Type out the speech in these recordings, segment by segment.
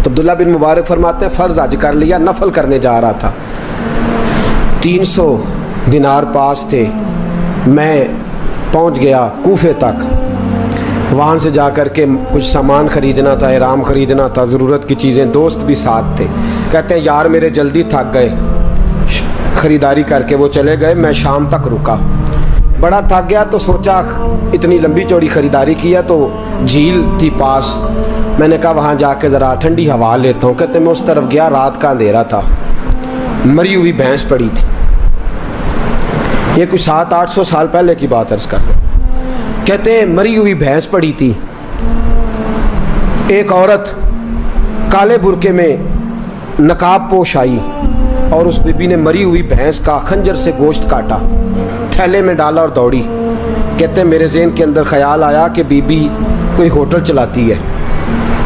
تو عبداللہ بن مبارک فرماتے ہیں فرض حج کر لیا, نفل کرنے جا رہا تھا, 300 دینار پاس تھے, میں پہنچ گیا کوفے تک, وہاں سے جا کر کے کچھ سامان خریدنا تھا, احرام خریدنا تھا, ضرورت کی چیزیں, دوست بھی ساتھ تھے. کہتے ہیں یار میرے جلدی تھک گئے, خریداری کر کے وہ چلے گئے, میں شام تک رکا, بڑا تھک گیا تو سوچا اتنی لمبی چوڑی خریداری کی ہے تو جھیل تھی پاس, میں نے کہا وہاں جا کے ذرا ٹھنڈی ہوا لیتا ہوں. کہتے میں اس طرف گیا, رات کا اندھیرا تھا, مری ہوئی بھینس پڑی تھی, یہ کچھ 700-800 سال پہلے کی بات عرض کر رہے ہیں. کہتے ہیں مری ہوئی بھینس پڑی تھی, ایک عورت کالے برقعے میں نقاب پوش آئی اور اس بی بی نے مری ہوئی بھینس کا خنجر سے گوشت کاٹا, تھیلے میں ڈالا اور دوڑی. کہتے ہیں میرے ذہن کے اندر خیال آیا کہ بی بی کوئی ہوٹل چلاتی ہے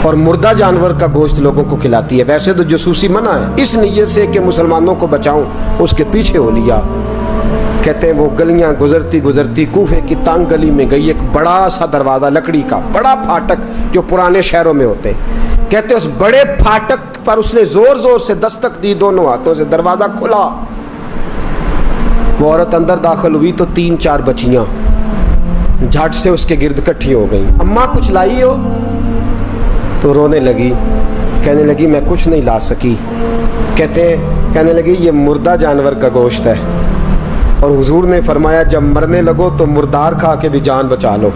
اور مردہ جانور کا گوشت لوگوں کو کھلاتی ہے, ویسے تو جاسوسی منع ہے, اس نیت سے کہ مسلمانوں کو بچاؤں اس کے پیچھے ہو لیا. کہتے ہیں وہ گلیاں گزرتی گزرتی کوفے کی تنگ گلی میں گئی, ایک بڑا سا دروازہ لکڑی کا, بڑا پھاٹک جو پرانے شہروں میں ہوتے ہیں. کہتے ہیں اس بڑے پھاٹک پر اس نے زور زور سے دستک دی, دونوں ہاتھوں سے دروازہ کھلا, وہ عورت اندر داخل ہوئی تو 3-4 بچیاں جھٹ سے اس کے گرد اکٹھی ہو گئیں. اماں کچھ لائی ہو؟ تو رونے لگی, کہنے لگی میں کچھ نہیں لا سکی. کہنے لگی یہ مردہ جانور کا گوشت ہے, اور حضور نے فرمایا جب مرنے لگو تو مردار کھا کے بھی جان بچا لو.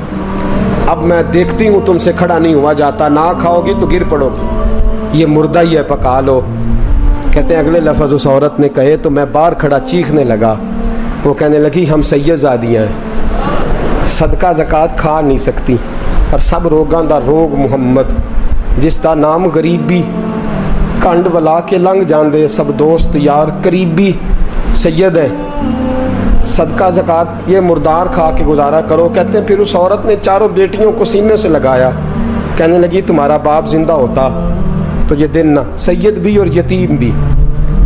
اب میں دیکھتی ہوں تم سے کھڑا نہیں ہوا جاتا, نہ کھاؤ گی تو گر پڑو گی, یہ مردہ ہی ہے پکا لو. کہتے ہیں اگلے لفظ اس عورت نے کہے تو میں باہر کھڑا چیخنے لگا. وہ کہنے لگی ہم سید زادیاں ہیں, صدقہ زکوٰۃ کھا نہیں سکتی, اور سب روگاں دا روگ محمد, جس دا نام غریبی, کنڈ ولا کے لنگ جاندے سب دوست یار قریبی, سید ہیں, صدقہ زکوٰۃ یہ مردار کھا کے گزارا کرو. کہتے ہیں پھر اس عورت نے 4 بیٹیوں کو سینے سے لگایا, کہنے لگی تمہارا باپ زندہ ہوتا تو یہ دن نہ, سید بھی اور یتیم بھی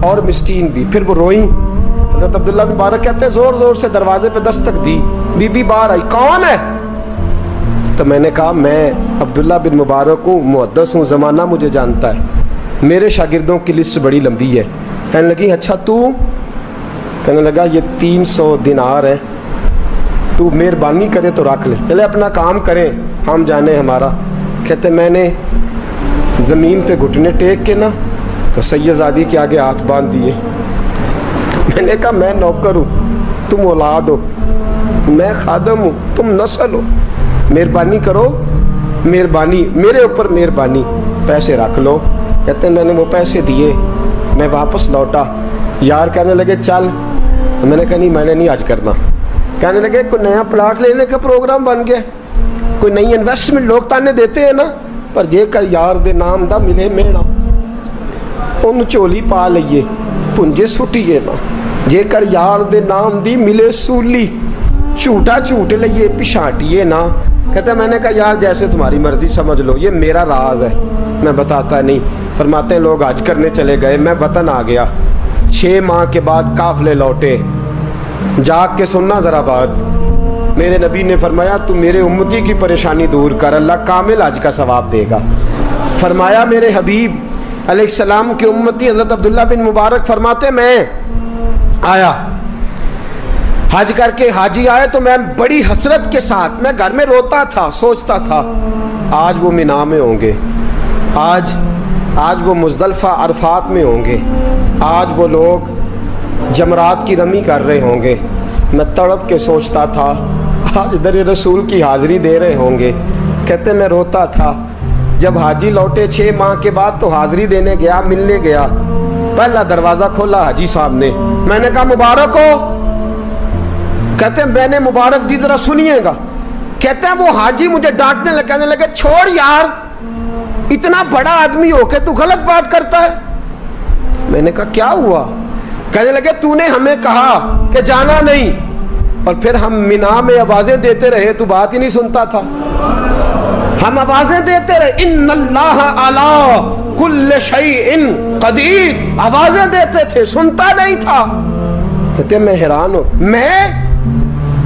اور مسکین بھی. پھر وہ روئیں. حضرت عبداللہ بن مبارک کہتے ہیں زور زور سے دروازے پہ دستک دی, بی بی باہر آئی, کون ہے؟ تو میں نے کہا میں عبداللہ بن مبارک ہوں, محدث ہوں, زمانہ مجھے جانتا ہے, میرے شاگردوں کی لسٹ بڑی لمبی ہے. کہنے لگی اچھا تو؟ کہنے لگا یہ 300 دینار ہیں, تو مہربانی کرے تو رکھ لے, چلے اپنا کام کریں ہم جانے ہمارا. کہتے میں نے زمین پہ گھٹنے ٹیک کے نا تو سید زادی کے آگے ہاتھ باندھ دیے. میں نے کہا میں نوکر ہوں, تم اولاد ہو, میں خادم ہوں, تم نسل ہو, مہربانی کرو, مہربانی میرے اوپر مہربانی, پیسے رکھ لو. کہتے ہیں میں نے وہ پیسے دیے, میں واپس لوٹا. یار کہنے لگے چل, میں نے کہا نہیں میں نے نہیں آج کرنا. کہنے لگے کوئی نیا پلاٹ لینے کا پروگرام بن گیا, کوئی نئی انویسٹمنٹ, لوگ تانے دیتے ہیں نا, پر جے کر یار دے نام دا ملے میڑا, ان چولی پا لئیے پنجے سٹیے نا, جے کر یار دے نام دی ملے سولی, جھوٹا جھوٹ لئیے پچھاٹیے نا. کہتے ہیں میں نے کہا یار جیسے تمہاری مرضی سمجھ لو, یہ میرا راز ہے, میں بتاتا نہیں. فرماتے ہیں لوگ حج کرنے چلے گئے, میں وطن آ گیا, 6 ماہ کے بعد قافلے لوٹے. جاگ کے سننا ذرا بات, میرے نبی نے فرمایا تو میرے امتی کی پریشانی دور کر, اللہ کامل حج کا ثواب دے گا. فرمایا میرے حبیب علیہ السلام کی امتی حضرت عبداللہ بن مبارک فرماتے میں آیا حج کر کے, حاجی آئے تو میں بڑی حسرت کے ساتھ, میں گھر میں روتا تھا, سوچتا تھا آج وہ مینا میں ہوں گے, آج وہ مزدلفہ عرفات میں ہوں گے, آج وہ لوگ جمرات کی رمی کر رہے ہوں گے. میں تڑپ کے سوچتا تھا آج در رسول کی حاضری دے رہے ہوں گے. کہتے میں روتا تھا. جب حاجی لوٹے 6 ماہ کے بعد تو حاضری دینے گیا, ملنے گیا, پہلا دروازہ کھولا حاجی صاحب نے, میں نے کہا مبارک ہو. کہتے ہیں میں نے مبارک دی, ذرا سنیے گا. کہتے ہیں وہ حاجی مجھے ڈانٹنے لگے, کہنے لگے چھوڑ یار, اتنا بڑا آدمی ہو کے تو غلط بات کرتا ہے. میں نے کہا کیا ہوا؟ کہنے لگے تو نے ہمیں کہا کہ جانا نہیں, اور پھر ہم مینا میں آوازیں دیتے رہے, تو بات ہی نہیں سنتا تھا. ہم آوازیں دیتے رہے, ان اللہ علی کل شیء قدیر, آوازیں دیتے تھے, سنتا نہیں تھا. کہتے میں حیران ہوں,